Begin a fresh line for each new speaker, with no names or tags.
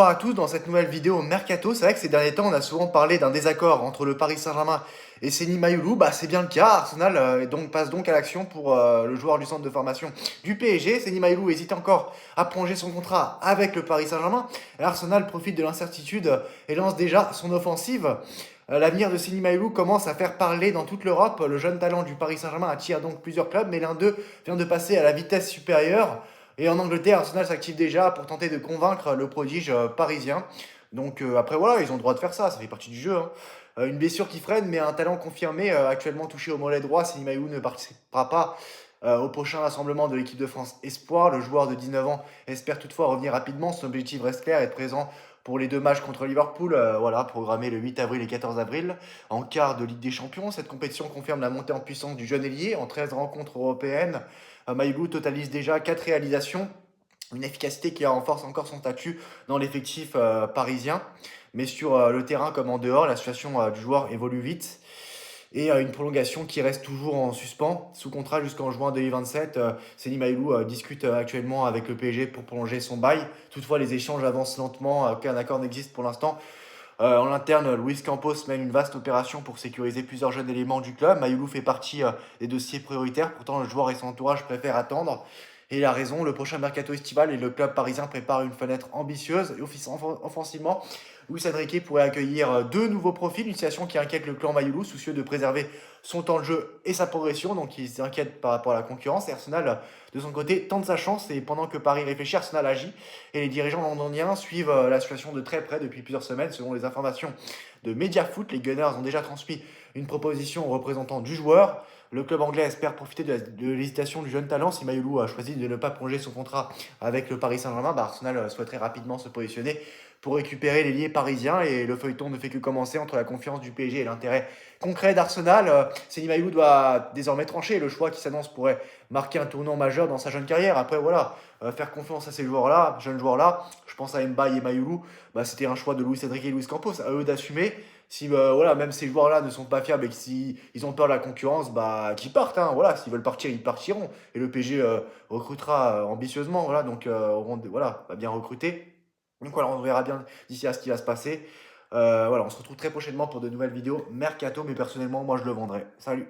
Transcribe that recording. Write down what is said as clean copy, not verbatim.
Bonjour à tous, dans cette nouvelle vidéo Mercato, c'est vrai que ces derniers temps on a souvent parlé d'un désaccord entre le Paris Saint-Germain et Seny Mayoulou, c'est bien le cas, Arsenal passe donc à l'action pour le joueur du centre de formation du PSG. Seny Mayoulou hésite encore à prolonger son contrat avec le Paris Saint-Germain, et Arsenal profite de l'incertitude et lance déjà son offensive. L'avenir de Seny Mayoulou commence à faire parler dans toute l'Europe. Le jeune talent du Paris Saint-Germain attire donc plusieurs clubs, mais l'un d'eux vient de passer à la vitesse supérieure. Et en Angleterre, Arsenal s'active déjà pour tenter de convaincre le prodige parisien. Donc après voilà, ils ont le droit de faire ça, ça fait partie du jeu, hein. Une blessure qui freine, mais un talent confirmé, actuellement touché au mollet droit, Seny Mayoulou ne participera pas au prochain rassemblement de l'équipe de France Espoir. Le joueur de 19 ans espère toutefois revenir rapidement. Son objectif reste clair, être présent pour les deux matchs contre Liverpool, voilà, programmé le 8 avril et 14 avril, en quart de Ligue des Champions. Cette compétition confirme la montée en puissance du jeune ailier en 13 rencontres européennes. Maïlou totalise déjà 4 réalisations, une efficacité qui renforce encore son statut dans l'effectif parisien. Mais sur le terrain comme en dehors, la situation du joueur évolue vite. Et une prolongation qui reste toujours en suspens, sous contrat jusqu'en juin 2027. Seny Maïlou discute actuellement avec le PSG pour prolonger son bail. Toutefois, les échanges avancent lentement, aucun accord n'existe pour l'instant. En interne, Luis Campos mène une vaste opération pour sécuriser plusieurs jeunes éléments du club. Mayoulou fait partie des dossiers prioritaires, pourtant le joueur et son entourage préfèrent attendre. Et il a raison, le prochain mercato estival et le club parisien prépare une fenêtre ambitieuse et offensivement. Luis Enrique pourrait accueillir deux nouveaux profils, une situation qui inquiète le clan Mayoulou, soucieux de préserver son temps de jeu et sa progression, donc il s'inquiète par rapport à la concurrence. Et Arsenal, de son côté, tente sa chance et pendant que Paris réfléchit, Arsenal agit et les dirigeants londoniens suivent la situation de très près depuis plusieurs semaines. Selon les informations de Mediafoot, les Gunners ont déjà transmis une proposition aux représentants du joueur. Le club anglais espère profiter de l'hésitation du jeune talent. Si Mayoulou a choisi de ne pas prolonger son contrat avec le Paris Saint-Germain, Arsenal souhaiterait rapidement se positionner pour récupérer l'ailier parisien, et le feuilleton ne fait que commencer entre la confiance du PSG et l'intérêt concret d'Arsenal. Seny Mayoulou doit désormais trancher. Le choix qui s'annonce pourrait marquer un tournant majeur dans sa jeune carrière. Après voilà, faire confiance à ces joueurs-là, jeunes joueurs-là, je pense à Mbaye et Mayoulou, c'était un choix de Luis Enrique et Luis Campos, à eux d'assumer. Si voilà, même ces joueurs-là ne sont pas fiables et que si ils ont peur de la concurrence, qu'ils partent, hein, voilà, s'ils veulent partir, ils partiront. Et le PSG recrutera ambitieusement, voilà, donc voilà, va bien recruter. Donc voilà, on verra bien d'ici à ce qui va se passer. Voilà, on se retrouve très prochainement pour de nouvelles vidéos Mercato, mais personnellement, moi je le vendrai. Salut!